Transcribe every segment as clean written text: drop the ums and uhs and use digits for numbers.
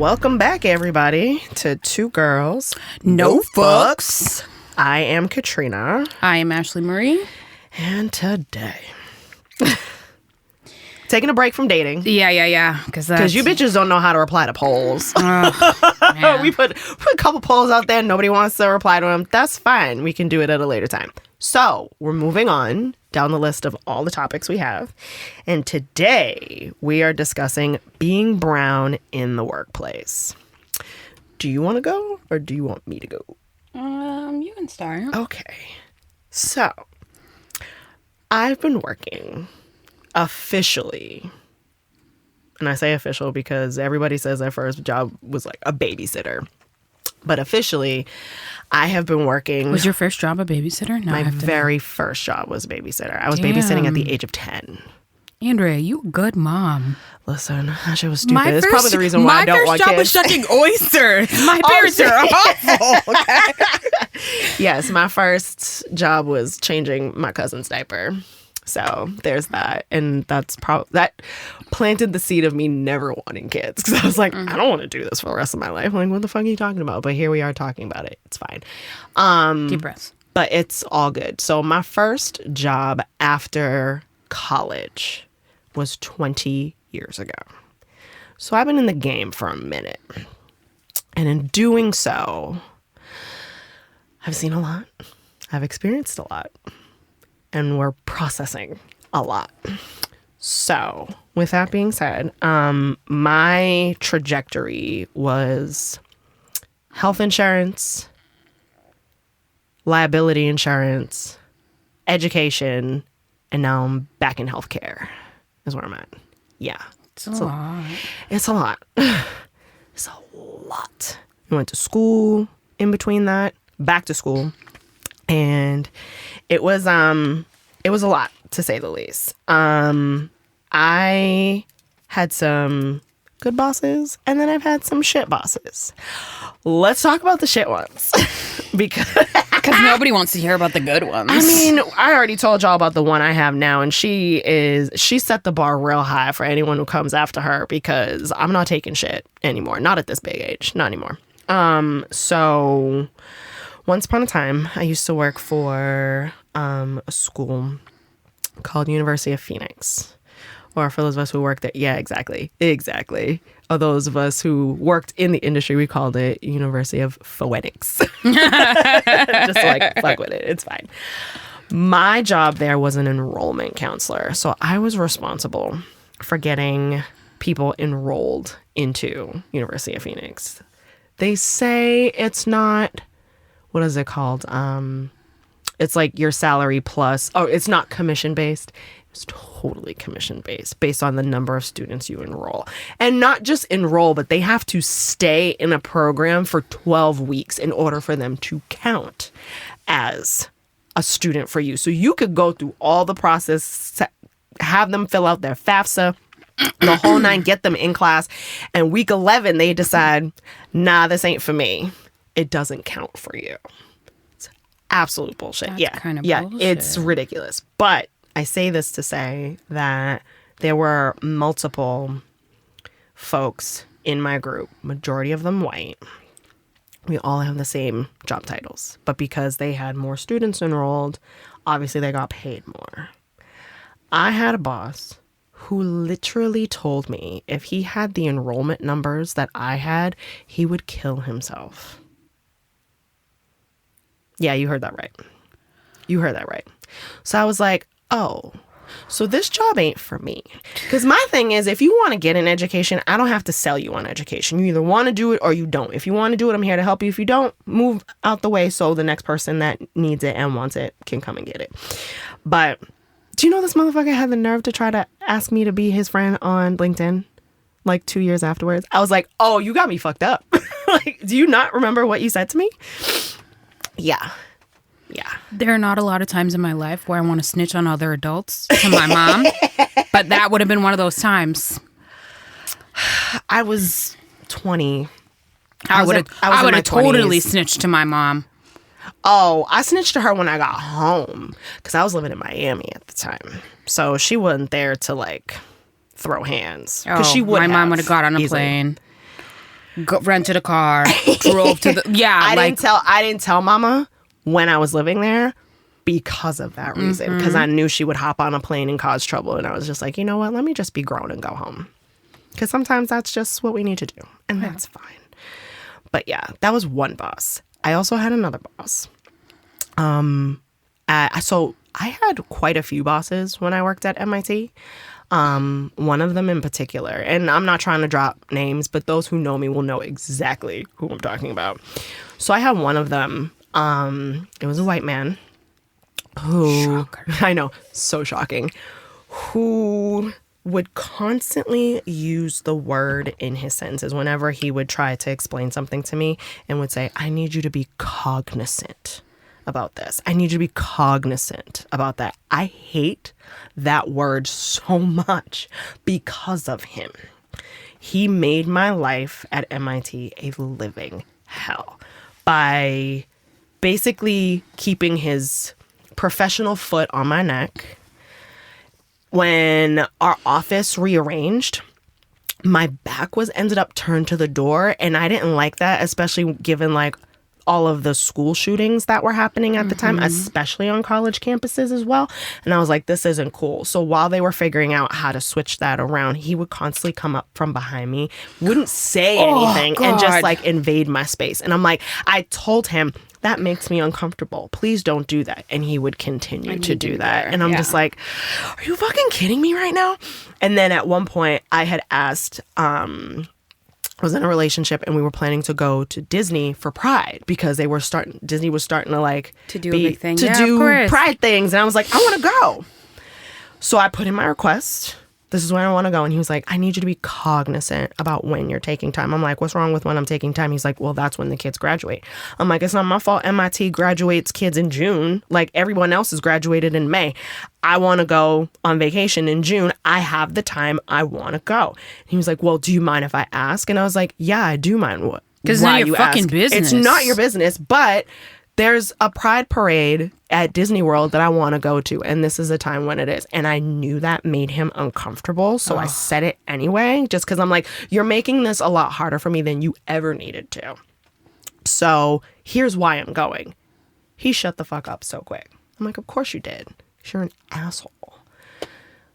Welcome back, everybody, to Two Girls, No Fucks. I am Katrina. I am Ashley Marie. And today, taking a break from dating. Yeah. Because you bitches don't know how to reply to polls. Man. We put a couple polls out there. Nobody wants to reply to them. That's fine. We can do it at a later time. So we're moving on down the list of all the topics we have. And today we are discussing being brown in the workplace. Do you want to go or do you want me to go? You can start. Okay. So I've been working officially, and I say official because everybody says their first job was like a babysitter. But officially, I have been working. Was your first job a babysitter? No, My very first job was babysitter. I was babysitting at the age of 10. Andrea, you a good mom. Listen, that shit was stupid. It's probably the reason why I don't want kids. My first job was shucking oysters. My parents are awful. Okay? Yes, my first job was changing my cousin's diaper. So there's that. And that planted the seed of me never wanting kids. Because I was like, I don't want to do this for the rest of my life. I'm like, what the fuck are you talking about? But here we are talking about it. It's fine. Deep breaths. But it's all good. So my first job after college was 20 years ago. So I've been in the game for a minute. And in doing so, I've seen a lot. I've experienced a lot. And we're processing a lot. So with that being said, my trajectory was health insurance, liability insurance, education, and now I'm back in healthcare is where I'm at. Yeah. It's a lot. It's a lot. It's a lot. I went to school in between that, back to school. And it was a lot, to say the least. I had some good bosses, and then I've had some shit bosses. Let's talk about the shit ones. Because nobody wants to hear about the good ones. I mean, I already told y'all about the one I have now, and she set the bar real high for anyone who comes after her, because I'm not taking shit anymore. Not at this big age. Not anymore. So once upon a time, I used to work for a school called University of Phoenix. Or for those of us who worked there, yeah, exactly. Or those of us who worked in the industry, we called it University of Phoenix. Just like fuck with it. It's fine. My job there was an enrollment counselor. So I was responsible for getting people enrolled into University of Phoenix. They say it's not, what is it called? It's like your salary plus, it's not commission based. It's totally commission based on the number of students you enroll. And not just enroll, but they have to stay in a program for 12 weeks in order for them to count as a student for you. So you could go through all the process, have them fill out their FAFSA, the whole nine, get them in class. And week 11, they decide, nah, this ain't for me. It doesn't count for you. It's absolute bullshit. That's kind of bullshit. It's ridiculous. But I say this to say that there were multiple folks in my group, majority of them white. We all have the same job titles, but because they had more students enrolled, obviously they got paid more. I had a boss who literally told me if he had the enrollment numbers that I had, he would kill himself. Yeah, you heard that right. So I was like, oh, so this job ain't for me. Because my thing is, if you want to get an education, I don't have to sell you on education. You either want to do it or you don't. If you want to do it, I'm here to help you. If you don't, move out the way so the next person that needs it and wants it can come and get it. But do you know this motherfucker had the nerve to try to ask me to be his friend on LinkedIn? Like 2 years afterwards. I was like, oh, you got me fucked up. Like, do you not remember what you said to me? Yeah. There are not a lot of times in my life where I want to snitch on other adults to my mom, but that would have been one of those times. I was 20. I would have totally snitched to my mom. Oh, I snitched to her when I got home because I was living in Miami at the time. So she wasn't there to like throw hands. Because she would. My mom would have got on a plane. rented a car, drove to the I didn't tell mama when I was living there because of that reason, because I knew she would hop on a plane and cause trouble, and I was just like, you know what, let me just be grown and go home, because sometimes that's just what we need to do, and that's fine. But yeah, that was one boss. I also had another boss. So I had quite a few bosses when I worked at MIT. One of them in particular, and I'm not trying to drop names, but those who know me will know exactly who I'm talking about. So I had one of them. It was a white man who, Shocker. I know, so shocking, who would constantly use the word in his sentences whenever he would try to explain something to me, and would say, I need you to be cognizant about this. I need you to be cognizant about that. I hate that word so much because of him. He made my life at MIT a living hell by basically keeping his professional foot on my neck. When our office rearranged, my back was ended up turned to the door, and I didn't like that, especially given like all of the school shootings that were happening at the time, especially on college campuses as well. And I was like, this isn't cool. So while they were figuring out how to switch that around, he would constantly come up from behind me, wouldn't say anything, and just like invade my space. And I'm like, I told him, that makes me uncomfortable. Please don't do that. And he would continue to do that. And I'm just like, are you fucking kidding me right now? And then at one point I had asked, I was in a relationship and we were planning to go to Disney for Pride, because Disney was starting to like to do a big thing. To do Pride things. And I was like, I want to go. So I put in my request. This is where I want to go. And he was like, I need you to be cognizant about when you're taking time. I'm like, what's wrong with when I'm taking time? He's like, well, that's when the kids graduate. I'm like, it's not my fault. MIT graduates kids in June. Like everyone else is graduated in May. I want to go on vacation in June. I have the time. I want to go. And he was like, well, do you mind if I ask? And I was like, yeah, I do mind. What? Because it's not your fucking business. It's not your business, but there's a Pride parade at Disney World that I want to go to, and this is the time when it is. And I knew that made him uncomfortable, so I said it anyway, just because I'm like, you're making this a lot harder for me than you ever needed to. So here's why I'm going. He shut the fuck up so quick. I'm like, of course you did. You're an asshole.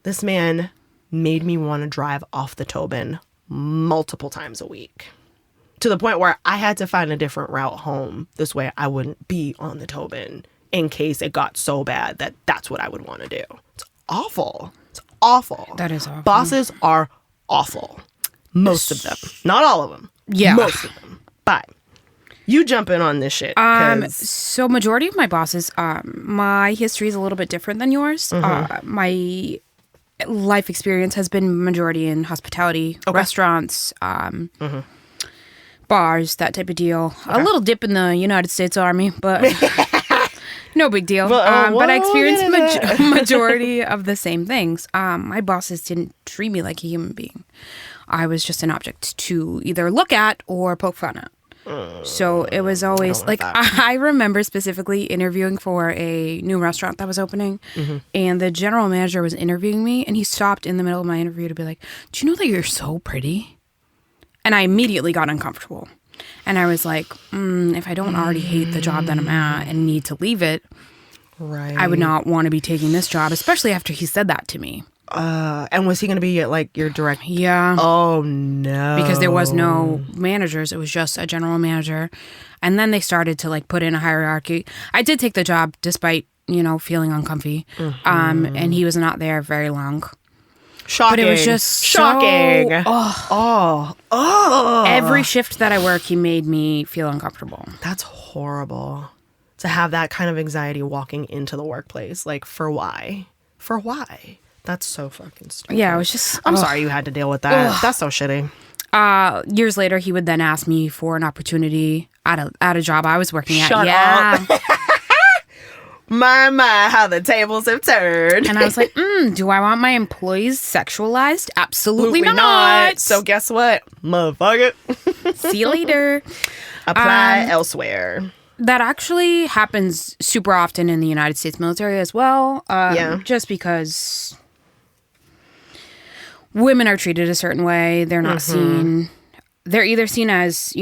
This man made me want to drive off the Tobin multiple times a week, to the point where I had to find a different route home. This way I wouldn't be on the Tobin in case it got so bad that that's what I would want to do. It's awful. It's awful. That is awful. Bosses are awful. Most of them. Not all of them. Yeah. Most of them. But you jump in on this shit. So majority of my bosses, my history is a little bit different than yours. My life experience has been majority in hospitality, restaurants, bars, that type of deal. Okay. A little dip in the United States Army, but no big deal. But I experienced majority of the same things. My bosses didn't treat me like a human being. I was just an object to either look at or poke fun at. So it was always like I remember specifically interviewing for a new restaurant that was opening, and the general manager was interviewing me, and he stopped in the middle of my interview to be like, do you know that you're so pretty? And I immediately got uncomfortable. And I was like, if I don't already hate the job that I'm at and need to leave it, I would not want to be taking this job, especially after he said that to me. And was he going to be like your direct? Yeah. Oh, no. Because there was no managers. It was just a general manager. And then they started to like put in a hierarchy. I did take the job despite, feeling uncomfy. And he was not there very long. Shocking. But it was just shocking. Every shift that I work, he made me feel uncomfortable. That's horrible. To have that kind of anxiety walking into the workplace. Like, for why? For why? That's so fucking stupid. Yeah, it was just... I'm sorry you had to deal with that. That's so shitty. Years later, he would then ask me for an opportunity at a job I was working at. Shut up. My, how the tables have turned. And I was like, do I want my employees sexualized? Absolutely not. So guess what? Motherfucker. See you later. Apply elsewhere. That actually happens super often in the United States military as well. Just because women are treated a certain way. They're not seen. they're either seen as,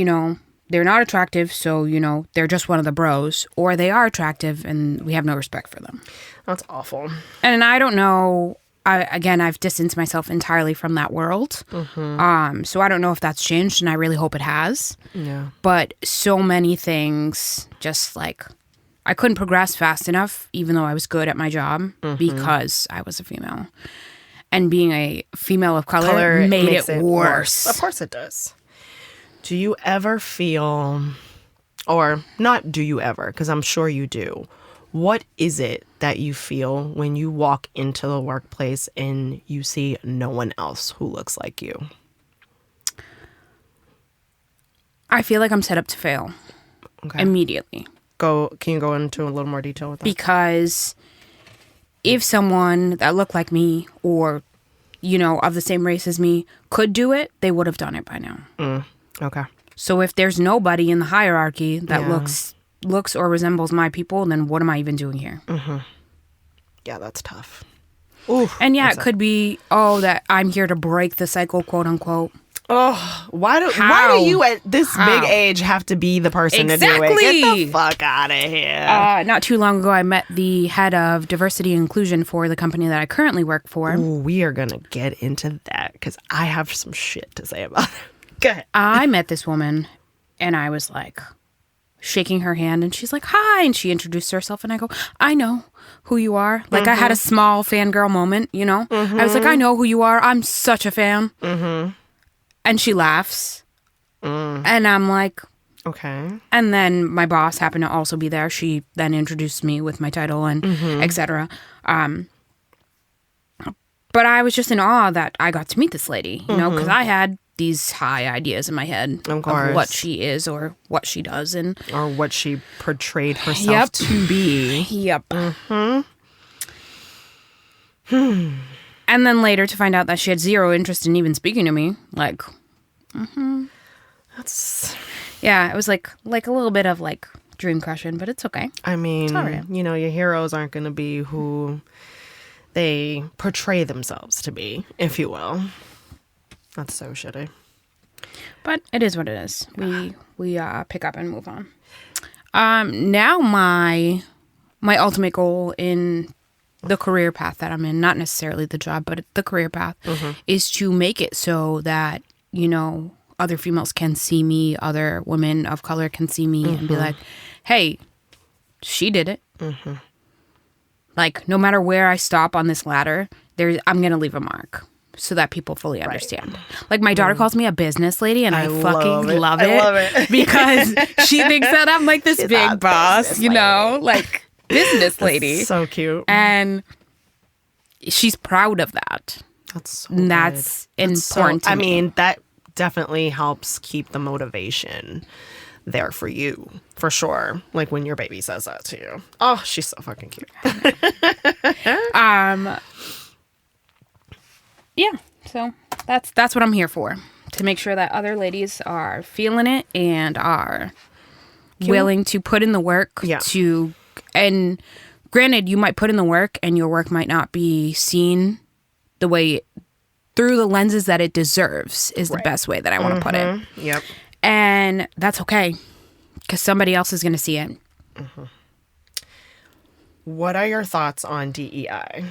they're not attractive, so, they're just one of the bros, or they are attractive and we have no respect for them. That's awful. And I don't know. I've distanced myself entirely from that world. So I don't know if that's changed, and I really hope it has. Yeah. But so many things, just like, I couldn't progress fast enough, even though I was good at my job, because I was a female. And being a female of color made it worse. Of course it does. Do you ever feel, or not do you ever, because I'm sure you do, what is it that you feel when you walk into the workplace and you see no one else who looks like you? I feel like I'm set up to fail immediately. Can you go into a little more detail with that? Because if someone that looked like me or, of the same race as me could do it, they would have done it by now. Okay. So if there's nobody in the hierarchy that looks or resembles my people, then what am I even doing here? Yeah, that's tough. Ooh, and yeah, it could be, that I'm here to break the cycle, quote unquote. Oh, why do you at this big age have to be the person to do it? Get the fuck out of here. Not too long ago, I met the head of diversity and inclusion for the company that I currently work for. Ooh, we are going to get into that because I have some shit to say about it. Go ahead. I met this woman and I was like shaking her hand and she's like, hi. And she introduced herself and I go, I know who you are. Like I had a small fangirl moment, I was like, I know who you are. I'm such a fan. And she laughs. And I'm like, okay. And then my boss happened to also be there. She then introduced me with my title and etc. But I was just in awe that I got to meet this lady, because I had these high ideas in my head of what she is or what she does or what she portrayed herself to be. Yep. And then later to find out that she had zero interest in even speaking to me. Like, That's... Yeah, it was like a little bit of like dream crushing, but it's okay. I mean, it's all right. Your heroes aren't going to be who they portray themselves to be, if you will. That's so shitty. But it is what it is. We pick up and move on. Now my ultimate goal in the career path that I'm in, not necessarily the job, but the career path, is to make it so that, other females can see me, other women of color can see me and be like, hey, she did it. Like, no matter where I stop on this ladder, I'm going to leave a mark so that people fully understand. Like, my daughter calls me a business lady, and I fucking love it. Because she thinks that I'm like this big boss, like business lady. That's so cute. And she's proud of that. That's so That's important to me. That definitely helps keep the motivation there for you, for sure. Like when your baby says that to you. Oh, she's so fucking cute. Yeah, so that's what I'm here for. To make sure that other ladies are feeling it and are willing to put in the work to, and granted, you might put in the work and your work might not be seen the way, through the lenses that it deserves is the best way that I want to put it. Yep. And that's okay, because somebody else is going to see it. What are your thoughts on DEI?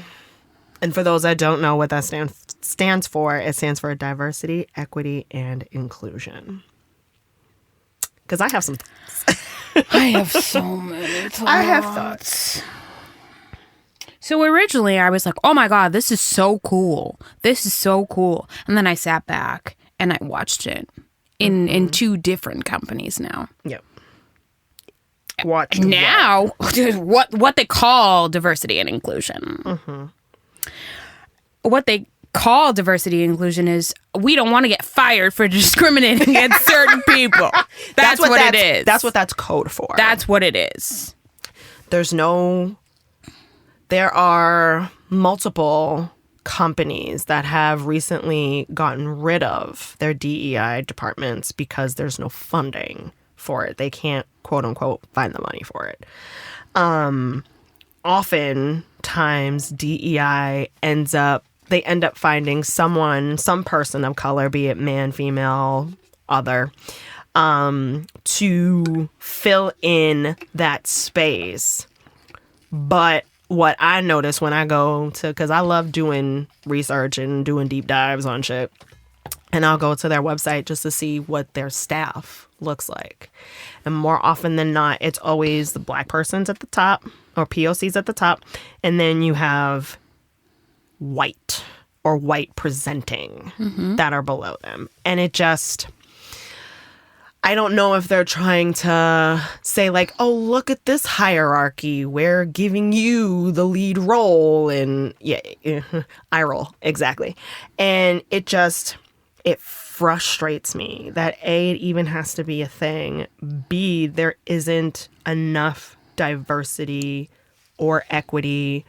And for those that don't know what that stands for, it stands for diversity, equity, and inclusion. Because I have some thoughts. I have so many thoughts. I have thoughts. So originally I was like, oh my God, this is so cool. This is so cool. And then I sat back and I watched it in two different companies now. Yep. Watch now what they call diversity and inclusion. What they call diversity and inclusion is, we don't want to get fired for discriminating against certain people. That's what it is. That's what that's code for. That's what it is. There are multiple companies that have recently gotten rid of their DEI departments because there's no funding for it. They can't, quote unquote, find the money for it. Oftentimes DEI they end up finding some person of color, be it man, female, other to fill in that space. But what I notice when I go to, because I love doing research and doing deep dives on shit, and I'll go to their website just to see what their staff looks like. And more often than not, it's always the Black persons at the top or POCs at the top. And then you have white or white presenting that are below them. And it just, I don't know if they're trying to say like, oh, look at this hierarchy. We're giving you the lead role. And yeah, eye roll. Exactly. And it frustrates me that A, it even has to be a thing. B, there isn't enough diversity or equity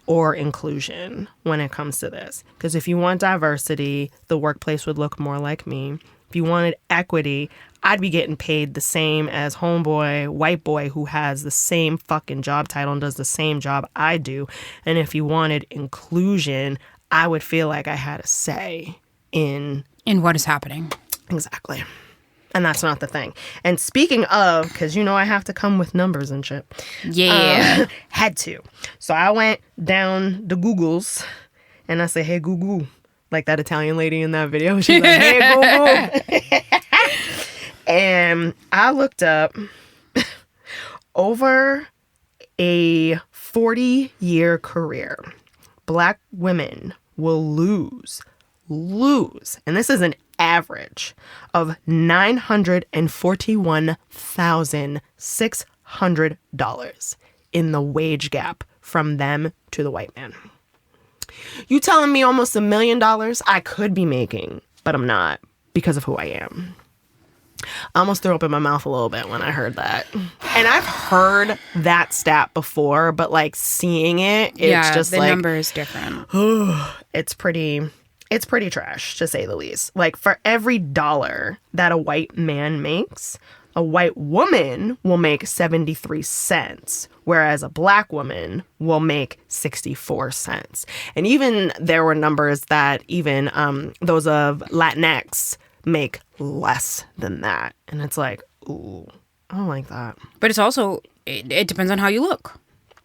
or inclusion when it comes to this. Because if you want diversity, the workplace would look more like me. If you wanted equity, I'd be getting paid the same as homeboy, white boy who has the same fucking job title and does the same job I do. And if you wanted inclusion, I would feel like I had a say in what is happening. Exactly. And that's not the thing. And speaking of, because you know I have to come with numbers and shit. Yeah. Had to. So I went down the Googles and I said, hey, Google. Like that Italian lady in that video. She's like, hey, Google. And I looked up over a 40-year career, Black women will lose, and this is an average of $941,600 in the wage gap from them to the white man. You telling me almost $1 million I could be making, but I'm not because of who I am. I almost threw up in my mouth a little bit when I heard that. And I've heard that stat before, but like seeing it, it's just like... the number is different. It's pretty trash, to say the least. Like, for every dollar that a white man makes, a white woman will make 73 cents, whereas a Black woman will make 64 cents. And even there were numbers that even those of Latinx make less than that. And it's like, ooh, I don't like that. But it's also, it depends on how you look.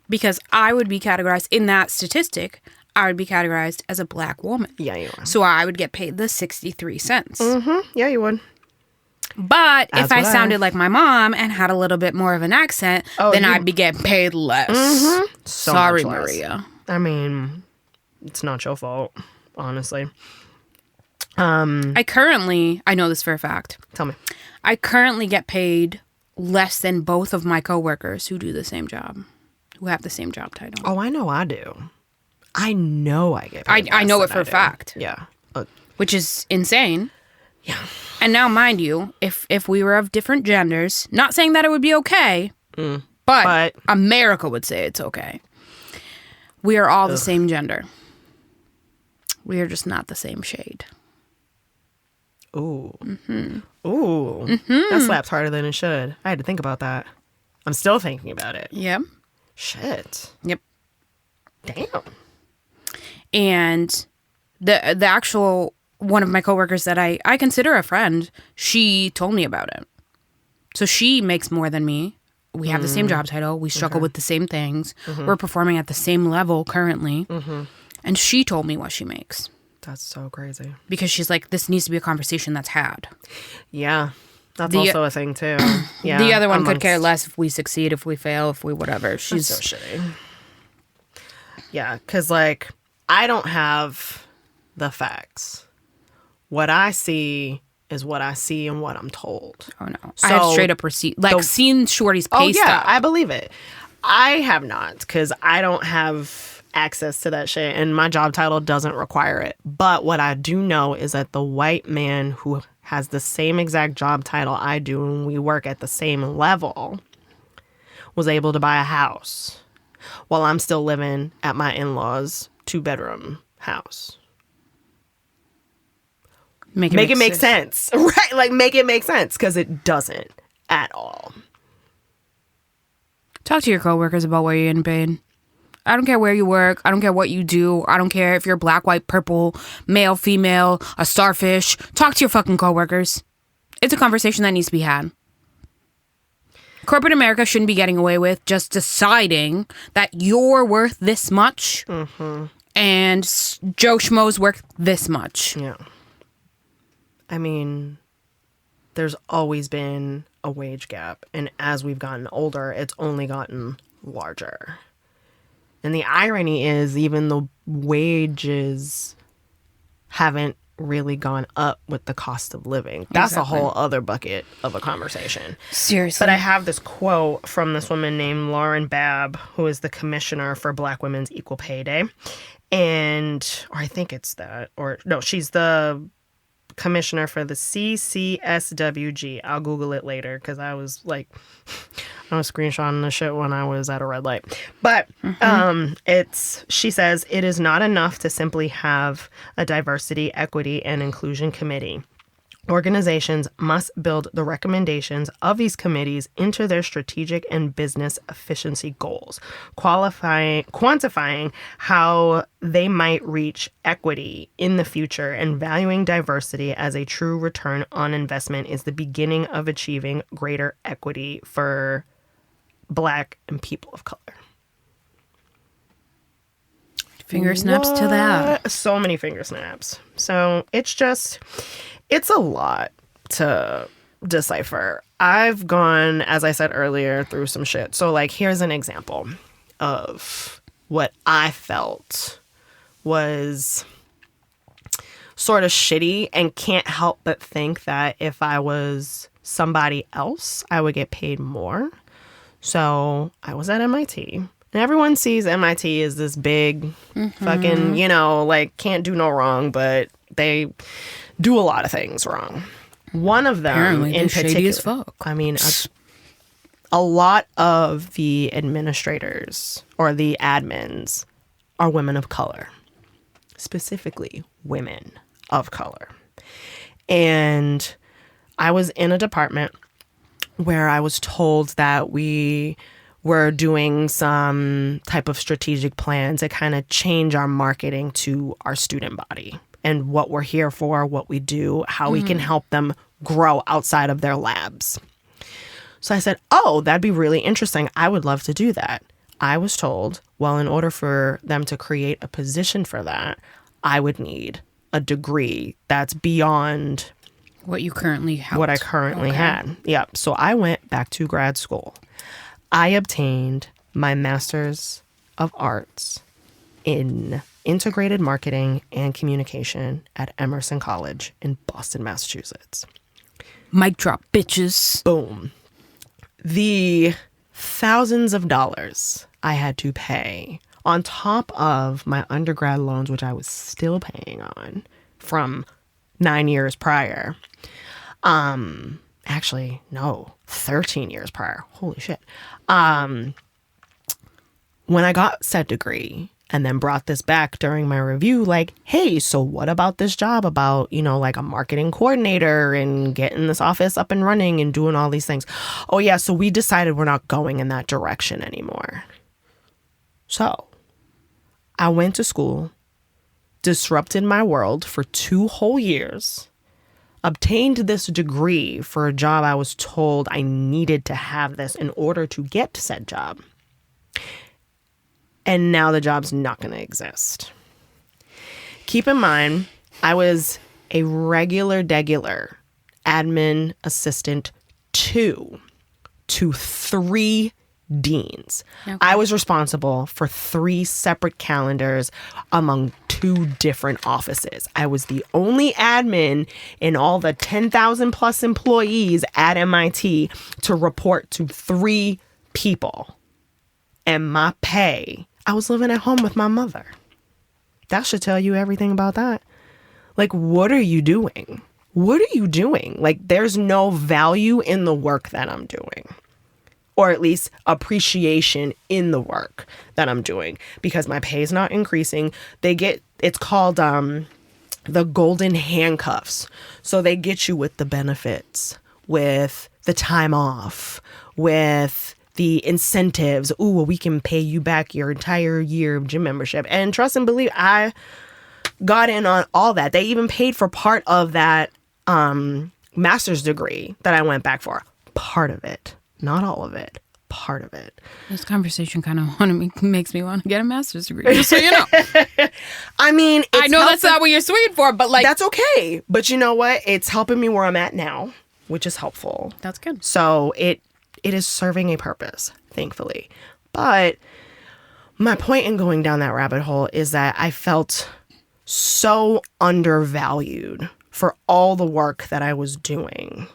Because I would be categorized in that statistic, I would be categorized as a Black woman. Yeah, you are. So I would get paid the 63 cents. Mm-hmm. Yeah, you would. But if I sounded like my mom and had a little bit more of an accent, then I'd be getting paid less. Mm-hmm. Sorry, Maria. I mean, it's not your fault, honestly. I know this for a fact. Tell me. I currently get paid less than both of my coworkers who do the same job, who have the same job title. Oh, I know I do. I know I get paid I know it for a fact. Yeah. Which is insane. Yeah. And now, mind you, if we were of different genders, not saying that it would be okay, but America would say it's okay. We are all the same gender. We are just not the same shade. Ooh. Mm-hmm. Ooh. Mm-hmm. That slaps harder than it should. I had to think about that. I'm still thinking about it. Yep. Shit. Yep. Damn. And the actual one of my coworkers that I consider a friend, she told me about it. So she makes more than me. We have the same job title. We struggle with the same things. Mm-hmm. We're performing at the same level currently. Mm-hmm. And she told me what she makes. That's so crazy. Because she's like, this needs to be a conversation that's had. Yeah. That's also a thing, too. Yeah. The other one could care less if we succeed, if we fail, if we whatever. She's so shitty. Yeah, because, like, I don't have the facts. What I see is what I see and what I'm told. Oh, no. So, I have straight up receipt. Like, seen Shorty's pay stub. Oh, yeah, I believe it. I have not, because I don't have access to that shit, and my job title doesn't require it. But what I do know is that the white man who has the same exact job title I do and we work at the same level was able to buy a house while I'm still living at my in-laws' 2-bedroom house. Make it make sense. Right? Like, make it make sense, because it doesn't at all. Talk to your coworkers about where you're getting paid. I don't care where you work. I don't care what you do. I don't care if you're black, white, purple, male, female, a starfish. Talk to your fucking coworkers. It's a conversation that needs to be had. Corporate America shouldn't be getting away with just deciding that you're worth this much and Joe Schmo's worth this much. Yeah. I mean, there's always been a wage gap. And as we've gotten older, it's only gotten larger. And the irony is even the wages haven't really gone up with the cost of living. That's Exactly. a whole other bucket of a conversation. Seriously. But I have this quote from this woman named Lauren Babb, who is the commissioner for Black Women's Equal Pay Day. And, or I think it's that, or no, she's the commissioner for the CCSWG. I'll Google it later because I was screenshotting the shit when I was at a red light. But she says, it is not enough to simply have a diversity, equity, and inclusion committee. Organizations must build the recommendations of these committees into their strategic and business efficiency goals, quantifying how they might reach equity in the future, and valuing diversity as a true return on investment is the beginning of achieving greater equity for Black and people of color. Finger snaps to that. So many finger snaps. So it's a lot to decipher. I've gone, as I said earlier, through some shit. So, like, here's an example of what I felt was sort of shitty and can't help but think that if I was somebody else, I would get paid more. So I was at MIT. And everyone sees MIT as this big fucking, like, can't do no wrong, but they do a lot of things wrong. One of them Apparently, in shady particular, as fuck. I mean, a lot of the administrators or the admins are women of color, specifically women of color. And I was in a department where I was told that we were doing some type of strategic plan to kind of change our marketing to our student body and what we're here for, what we do, how we can help them grow outside of their labs. So I said, oh, that'd be really interesting. I would love to do that. I was told, well, in order for them to create a position for that, I would need a degree that's beyond What you currently have. what I currently had. Yep. So I went back to grad school. I obtained my Master's of Arts in Integrated Marketing and Communication at Emerson College in Boston, Massachusetts. Mic drop, bitches. Boom. The thousands of dollars I had to pay on top of my undergrad loans, which I was still paying on from 9 years prior. Actually, no, 13 years prior. Holy shit. When I got said degree and then brought this back during my review, like, hey, so what about this job about, like a marketing coordinator and getting this office up and running and doing all these things? Oh, yeah, so we decided we're not going in that direction anymore. So I went to school, disrupted my world for 2 whole years, obtained this degree for a job I was told I needed to have this in order to get said job. And now the job's not going to exist. Keep in mind, I was a regular admin assistant to 3 deans. Okay. I was responsible for 3 separate calendars among 2 different offices. I was the only admin in all the 10,000 plus employees at MIT to report to 3 people. And my pay, I was living at home with my mother. That should tell you everything about that. Like, what are you doing? What are you doing? Like, there's no value in the work that I'm doing. Or at least appreciation in the work that I'm doing, because my pay is not increasing. It's called the golden handcuffs. So they get you with the benefits, with the time off, with the incentives. Ooh, well, we can pay you back your entire year of gym membership. And trust and believe, I got in on all that. They even paid for part of that master's degree that I went back for. Part of it. Not all of it. Part of it. This conversation kind of makes me want to get a master's degree, just so you know. I mean, I know that's not what you're swinging for, but like... That's okay. But you know what? It's helping me where I'm at now, which is helpful. That's good. So it is serving a purpose, thankfully. But my point in going down that rabbit hole is that I felt so undervalued for all the work that I was doing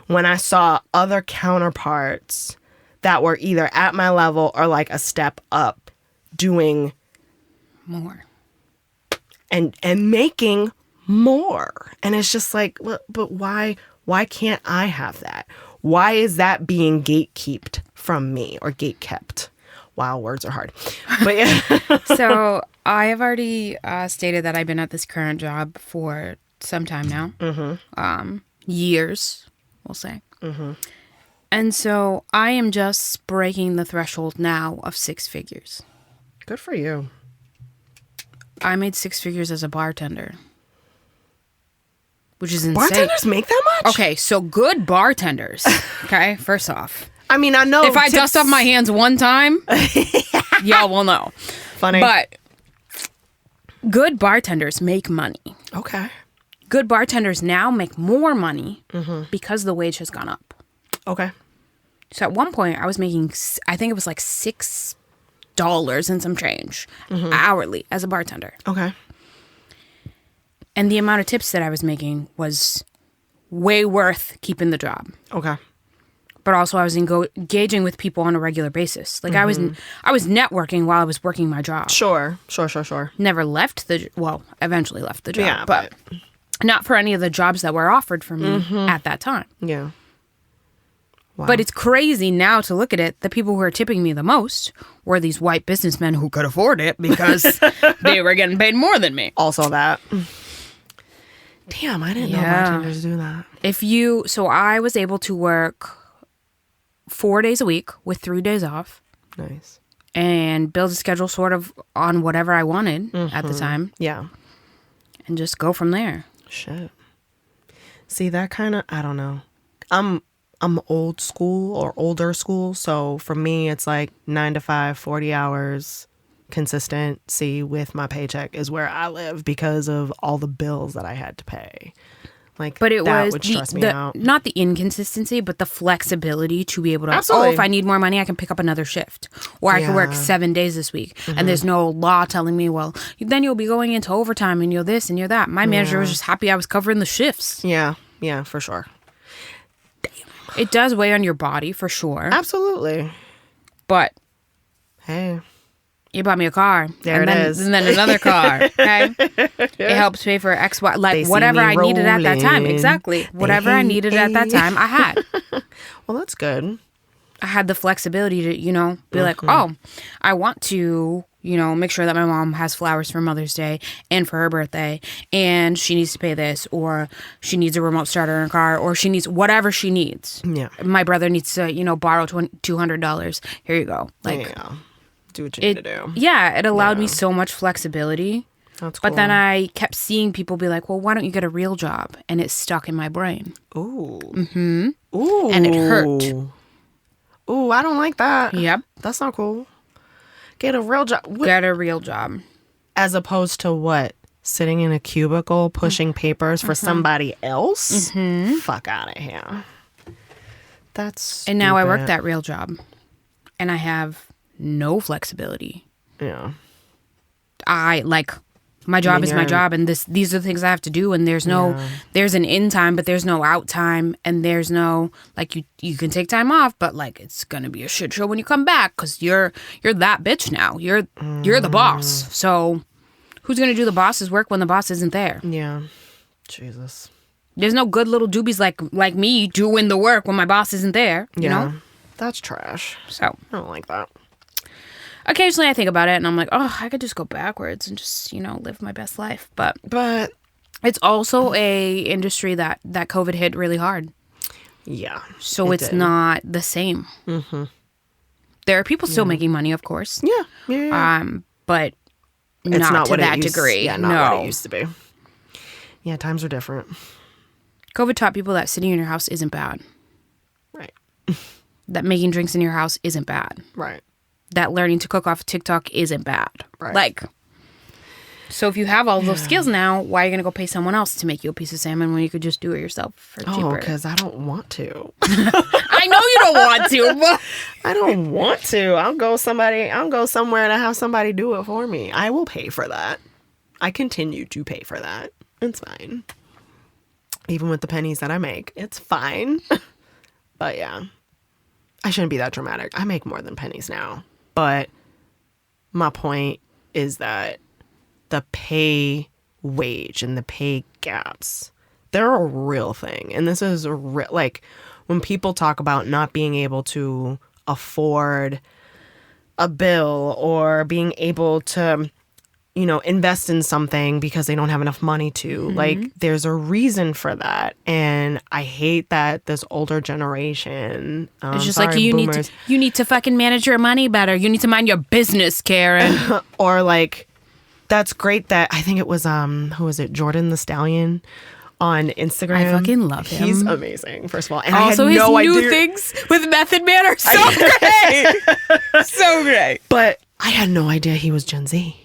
when I saw other counterparts that were either at my level or like a step up doing more and making more. And it's just like, but why can't I have that? Why is that being gatekept from me or gatekept? Wow, words are hard. But yeah. So I have already stated that I've been at this current job for some time now. Mm-hmm. Years, we'll say. Mm-hmm. And so I am just breaking the threshold now of 6 figures. Good for you. I made 6 figures as a bartender, which is insane. Bartenders make that much? Okay, so good bartenders. Okay, first off. I mean, I know. If I dust off my hands one time, y'all will know. Funny. But good bartenders make money. Okay. Good bartenders now make more money because the wage has gone up. Okay. So at one point, I was making, I think it was like $6 and some change hourly as a bartender. Okay. And the amount of tips that I was making was way worth keeping the job. Okay. But also I was engaging with people on a regular basis. Like I was networking while I was working my job. Sure. Never left eventually left the job. Yeah, but not for any of the jobs that were offered for me at that time. Yeah. Wow. But it's crazy now to look at it. The people who are tipping me the most were these white businessmen who could afford it because they were getting paid more than me. Also that. Damn, I didn't know bartenders do that. So I was able to work 4 days a week with 3 days off. Nice. And build a schedule sort of on whatever I wanted at the time. Yeah. And just go from there. Shit. See, that kind of, I don't know. I'm old school or older school. So for me, it's like 9 to 5, 40 hours consistency with my paycheck is where I live because of all the bills that I had to pay. Like, but it that was would stress me out. Not the inconsistency, but the flexibility to be able to, Absolutely. if I need more money, I can pick up another shift. Or I can work 7 days this week. And there's no law telling me, well, then you'll be going into overtime and you're this and you're that. My manager was just happy I was covering the shifts. Yeah, for sure. It does weigh on your body, for sure. Absolutely. But hey, you bought me a car. There it is. And then another car. Okay? It helps pay for X, Y, like whatever I needed at that time. Exactly. Whatever I needed at that time, I had. Well, that's good. I had the flexibility to, be like, oh, I want to, make sure that my mom has flowers for Mother's Day and for her birthday, and she needs to pay this, or she needs a remote starter in her car, or she needs whatever she needs. Yeah. My brother needs to, borrow $200. Here you go. Like, yeah. Do what you need to do. Yeah, it allowed me so much flexibility. That's cool. But then I kept seeing people be like, well, why don't you get a real job? And it stuck in my brain. Ooh. Mm-hmm. Ooh. And it hurt. Ooh, I don't like that. Yep. That's not cool. Get a real job. Get a real job. As opposed to what? Sitting in a cubicle pushing papers for somebody else? Mm-hmm. Fuck out of here. That's stupid. And now I work that real job. And I have no flexibility. Yeah. My job is my job, and these are the things I have to do, and there's an in time, but there's no out time, and there's no, you can take time off, but, it's gonna be a shit show when you come back, because you're that bitch now. You're the boss. So who's gonna do the boss's work when the boss isn't there? Yeah. Jesus. There's no good little doobies like me doing the work when my boss isn't there, you know? That's trash. So I don't like that. Occasionally I think about it and I'm like, oh, I could just go backwards and just, live my best life. But it's also a industry that COVID hit really hard. Yeah. So it's not the same. Mm-hmm. There are people still making money, of course. Yeah. But it's not to what that degree. Yeah, not what it used to be. Yeah, times are different. COVID taught people that sitting in your house isn't bad. Right. That making drinks in your house isn't bad. Right. That learning to cook off TikTok isn't bad. Right. Like, so if you have all those skills now, why are you going to go pay someone else to make you a piece of salmon when you could just do it yourself for cheaper? Oh, because I don't want to. I know you don't want to. But I don't want to. I'll go somewhere to have somebody do it for me. I will pay for that. I continue to pay for that. It's fine. Even with the pennies that I make, it's fine. But yeah, I shouldn't be that dramatic. I make more than pennies now. But my point is that the pay wage and the pay gaps, they're a real thing. And this is like when people talk about not being able to afford a bill or being able to, you know, invest in something because they don't have enough money to. Like, there's a reason for that. And I hate that this older generation, it's just like you need to fucking manage your money better. You need to mind your business, Karen. Or like, that's great that, I think it was, who was it? Jordan the Stallion on Instagram. I fucking love him. He's amazing, first of all. And also, I had no his new idea. things with Method Man are so great. So great. But I had no idea he was Gen Z.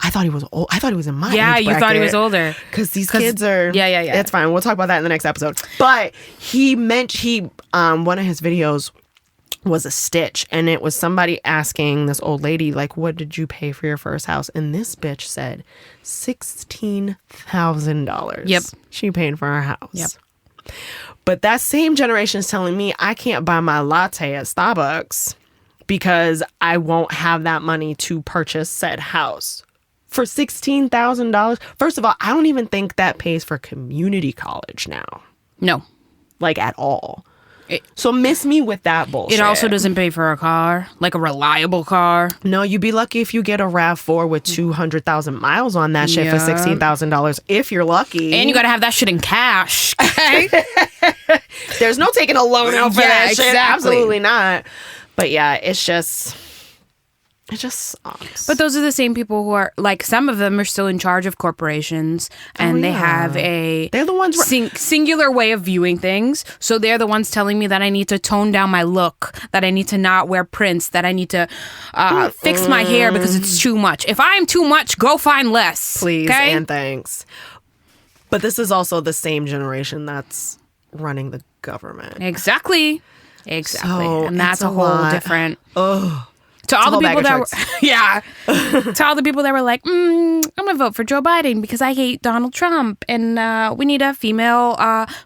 I thought he was old. I thought he was in my age you thought he was older. Because these kids are... Yeah. It's fine. We'll talk about that in the next episode. But one of his videos was a stitch. And it was somebody asking this old lady, like, what did you pay for your first house? And this bitch said $16,000. Yep. She paid for her house. Yep. But that same generation is telling me I can't buy my latte at Starbucks because I won't have that money to purchase said house. For $16,000. First of all, I don't even think that pays for community college now. No. Like, at all. So miss me with that bullshit. It also doesn't pay for a car, like a reliable car. No, you'd be lucky if you get a RAV4 with 200,000 miles on that shit for $16,000, if you're lucky. And you got to have that shit in cash. Okay? There's no taking a loan out for that shit. Exactly. Absolutely not. But yeah, it just sucks. But those are the same people who are, like, some of them are still in charge of corporations, and they have they're the ones singular way of viewing things. So they're the ones telling me that I need to tone down my look, that I need to not wear prints, that I need to fix my hair because it's too much. If I'm too much, go find less. Please, okay? And thanks. But this is also the same generation that's running the government. Exactly. So and that's a whole different... Ugh. To all the people that were, to all the people that were like, I'm gonna vote for Joe Biden because I hate Donald Trump and we need a female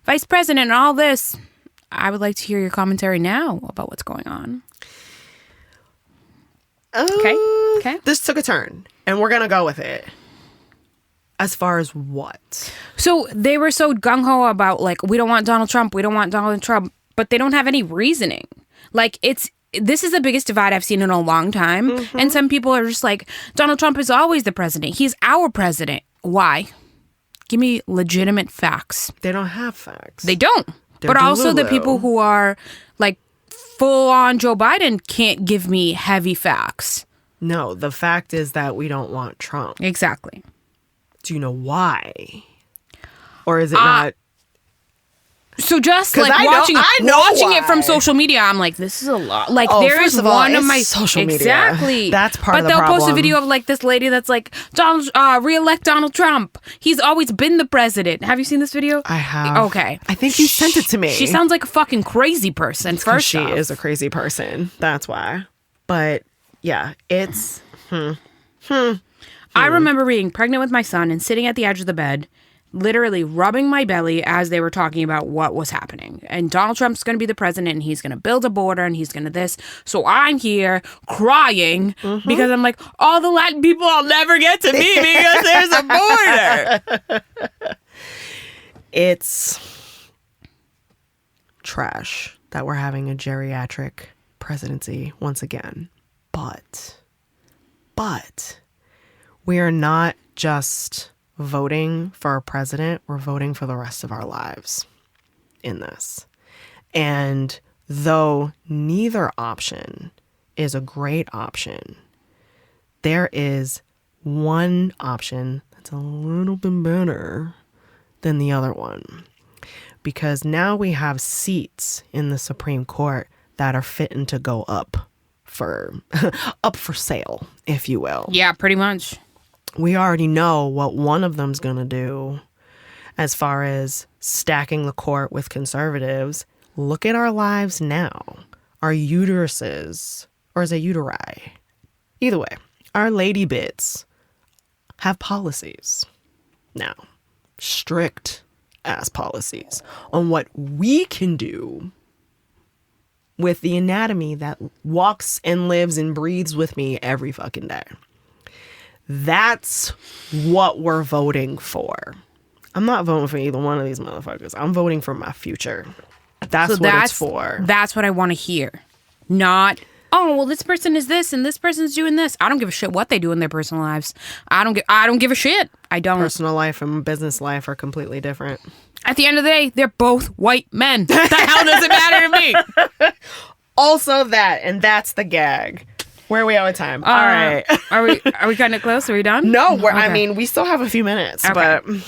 vice president and all this. I would like to hear your commentary now about what's going on. Okay. This took a turn, and we're gonna go with it. As far as what? So they were so gung ho about, like, we don't want Donald Trump, but they don't have any reasoning. Like, this is the biggest divide I've seen in a long time. Mm-hmm. And some people are just like, Donald Trump is always the president. He's our president. Why? Give me legitimate facts. They don't have facts. They don't. But also the people who are like full on Joe Biden can't give me heavy facts. No, the fact is that we don't want Trump. Exactly. Do you know why? Or is it not? So just like watching it from social media, I'm like, this is a lot. Like, there is one of my social media. Exactly. That's part of the problem. But they'll post a video of like this lady that's like, re-elect Donald Trump. He's always been the president. Have you seen this video? I have. Okay. I think you sent it to me. She sounds like a fucking crazy person. First, she is a crazy person. That's why. But yeah, it's. I remember being pregnant with my son and sitting at the edge of the bed, literally rubbing my belly as they were talking about what was happening. And Donald Trump's going to be the president and he's going to build a border and he's going to this. So I'm here crying because I'm like, all the Latin people I'll never get to meet because there's a border. It's trash that we're having a geriatric presidency once again. But we are not just voting for a president, we're voting for the rest of our lives in this. And though neither option is a great option, there is one option that's a little bit better than the other one. because now we have seats in the Supreme Court that are fitting to go up for sale, if you will. Yeah, pretty much. We already know what one of them's going to do as far as stacking the court with conservatives. Look at our lives now. Our uteruses, or is it uteri? Either way, our lady bits have policies now. Strict ass policies on what we can do with the anatomy that walks and lives and breathes with me every fucking day. That's what we're voting for. I'm not voting for either one of these motherfuckers. I'm voting for my future. That's what it's for. That's what I want to hear. Not, oh, well, this person is this and this person's doing this. I don't give a shit what they do in their personal lives. I don't give a shit. I don't. Personal life and business life are completely different. At the end of the day, they're both white men. What the hell does it matter to me? Also that, and that's the gag. Where are we at with time? All right. Are we kind of close? Are we done? No, I mean, we still have a few minutes, okay. But...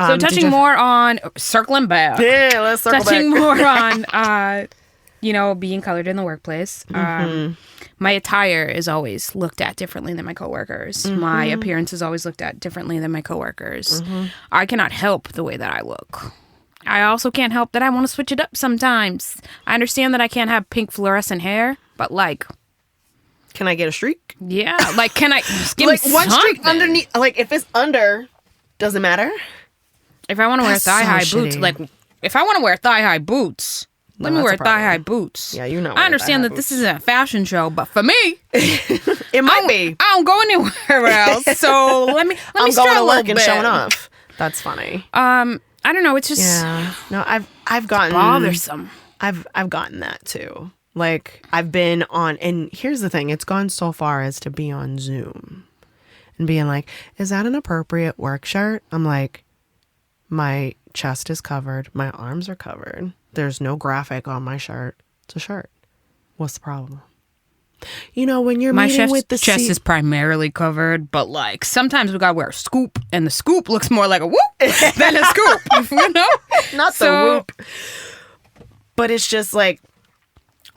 so touching more on, circling back. Yeah, let's circle touching back. more on, being colored in the workplace. My attire is always looked at differently than my coworkers. My appearance is always looked at differently than my coworkers. I cannot help the way that I look. I also can't help that I want to switch it up sometimes. I understand that I can't have pink fluorescent hair, but like... Can I get a streak? Yeah, like, can I... Just give like, me one something. streak underneath... Like, if it's under, doesn't matter? If I want to wear thigh-high so boots, shitty. like, if I want to wear thigh-high boots... Let me that's wear a problem. thigh-high boots. Yeah, you know. I understand that this isn't a fashion show, but for me, it might be. I don't go anywhere else. So let me I'm start going a to little work and bit. showing off. That's funny. I don't know. It's just No, I've gotten bothersome. I've gotten that too. Like I've been on, and here's the thing: it's gone so far as to be on Zoom and being like, "Is that an appropriate work shirt?" I'm like, my chest is covered, my arms are covered. There's no graphic on my shirt. It's a shirt. What's the problem? You know, when you're meeting with the chest is primarily covered, but like sometimes we gotta wear a scoop, and the scoop looks more like a whoop than a scoop. You know, not the whoop. But it's just like,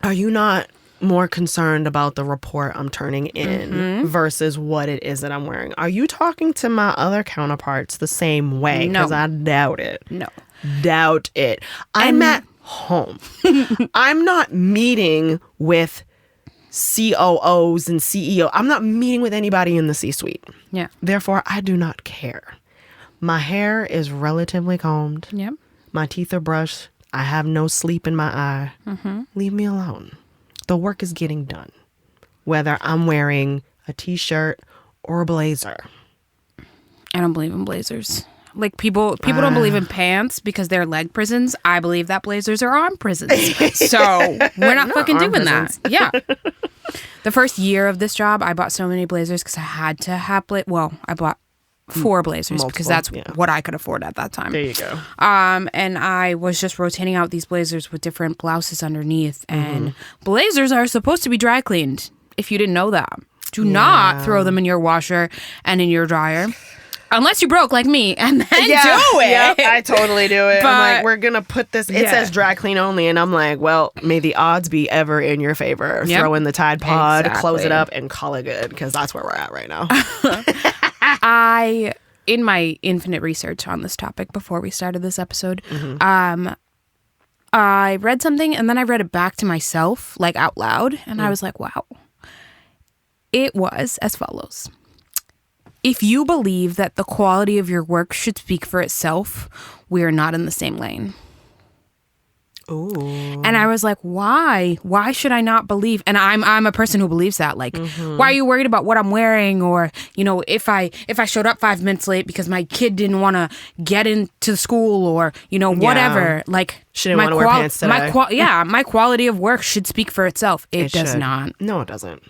are you not more concerned about the report I'm turning in versus what it is that I'm wearing? Are you talking to my other counterparts the same way? Because I doubt it. No. Doubt it. I'm at home. I'm not meeting with COOs and CEO. I'm not meeting with anybody in the C-suite. Yeah. Therefore, I do not care. My hair is relatively combed. Yep. My teeth are brushed. I have no sleep in my eye. Leave me alone. The work is getting done. Whether I'm wearing a t-shirt or a blazer. I don't believe in blazers. Like people don't believe in pants because they're leg prisons. I believe that blazers are arm prisons. So we're not fucking doing prisons. that. Yeah. The first year of this job, I bought so many blazers because I had to have I bought 4 blazers because that's what I could afford at that time. There you go. And I was just rotating out these blazers with different blouses underneath. And blazers are supposed to be dry cleaned. If you didn't know that, do not throw them in your washer and in your dryer. Unless you broke like me, and then do it. Yeah, I totally do it. But, I'm like, we're going to put this, it says dry clean only. And I'm like, well, may the odds be ever in your favor. Yep. Throw in the Tide Pod, close it Exactly. up, and call it good. Because that's where we're at right now. In my infinite research on this topic before we started this episode, I read something and then I read it back to myself, like out loud. And I was like, wow. It was as follows. If you believe that the quality of your work should speak for itself, we are not in the same lane. Ooh. And I was like, why? Why should I not believe? And I'm a person who believes that. Like, why are you worried about what I'm wearing? Or, you know, if I showed up 5 minutes late because my kid didn't want to get into school or, you know, whatever. Like, she didn't want to wear pants today. My quality of work should speak for itself. It does should. not. No, it doesn't.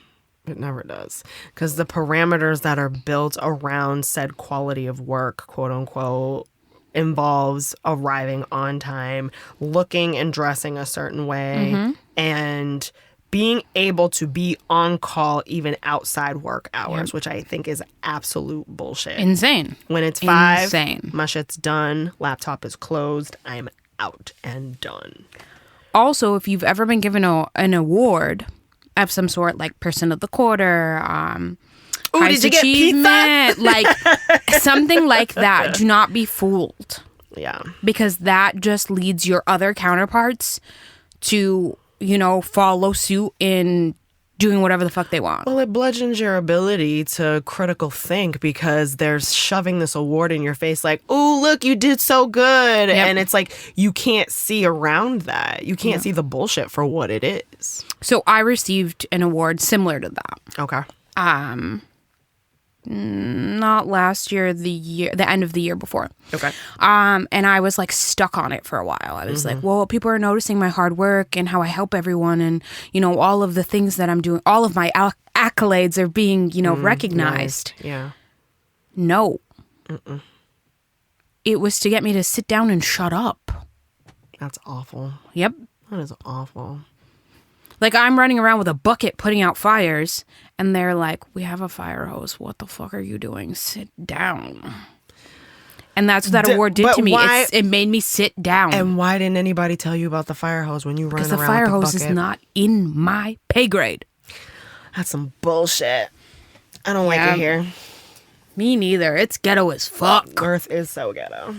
It never does. Because the parameters that are built around said quality of work, quote unquote, involves arriving on time, looking and dressing a certain way, and being able to be on call even outside work hours, which I think is absolute bullshit. Insane. When it's 5, Insane. my shit's done, laptop is closed, I'm out and done. Also, if you've ever been given an award of some sort, like Person of the Quarter, did you get pizza? Like something like that, do not be fooled. Yeah. Because that just leads your other counterparts to, follow suit in doing whatever the fuck they want. Well, it bludgeons your ability to critical think because they're shoving this award in your face like, oh, look, you did so good. Yep. And it's like, you can't see around that. You can't see the bullshit for what it is. So I received an award similar to that. Okay. Not last year, the end of the year before. Okay. And I was like stuck on it for a while. I was like, well, people are noticing my hard work and how I help everyone, and all of the things that I'm doing, all of my accolades are being recognized. Nice. Yeah. No. It was to get me to sit down and shut up. That's awful. Yep. That is awful. Like, I'm running around with a bucket putting out fires, and they're like, we have a fire hose. What the fuck are you doing? Sit down. And that's what that award did to me. It made me sit down. And why didn't anybody tell you about the fire hose when you run around with the bucket? Because the fire hose is not in my pay grade. That's some bullshit. I don't like it here. Me neither. It's ghetto as fuck. Earth is so ghetto.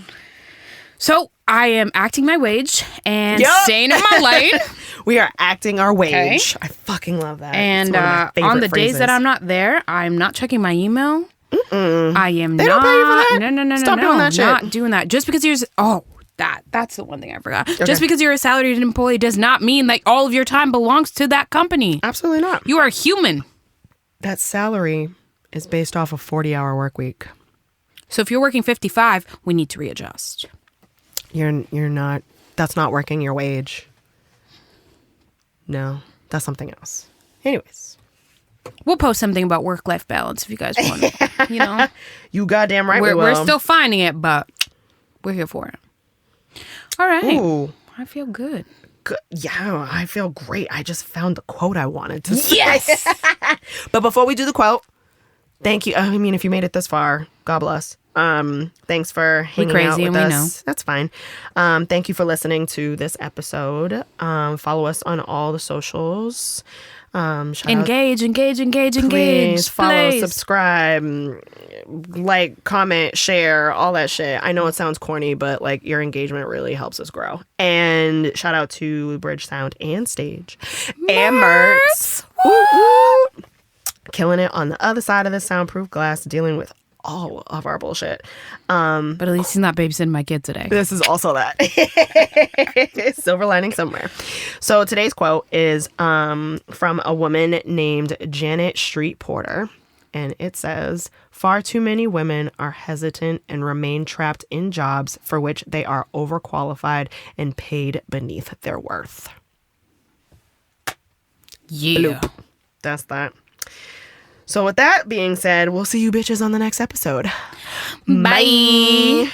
So I am acting my wage and staying in my lane. We are acting our wage. Okay. I fucking love that. And on the days that I'm not there, I'm not checking my email. I am they not. Don't pay you for that? No. Stop doing that shit. Not doing that. Just because you're. That's the one thing I forgot. Okay. Just because you're a salaried employee does not mean that all of your time belongs to that company. Absolutely not. You are human. That salary is based off a 40-hour work week. So if you're working 55, we need to readjust. You're not. That's not working your wage. No, that's something else. Anyways. We'll post something about work-life balance if you guys want. You goddamn right we're still finding it, but we're here for it. All right. Ooh. I feel good. Yeah, I feel great. I just found the quote I wanted to say. Yes! But before we do the quote, thank you. I mean, if you made it this far, God bless. Thanks for hanging out with us. Know. That's fine. Thank you for listening to this episode. Follow us on all the socials. Engage. Please follow, subscribe, like, comment, share, all that shit. I know it sounds corny, but like your engagement really helps us grow. And shout out to Bridge Sound and Stage and Mertz. Killing it on the other side of the soundproof glass, dealing with all of our bullshit. But at least he's not babysitting my kid today. This is also that. Silver lining somewhere. So today's quote is from a woman named Janet Street Porter. And it says, "Far too many women are hesitant and remain trapped in jobs for which they are overqualified and paid beneath their worth." Yeah. Bloop. That's that. So with that being said, we'll see you bitches on the next episode. Bye.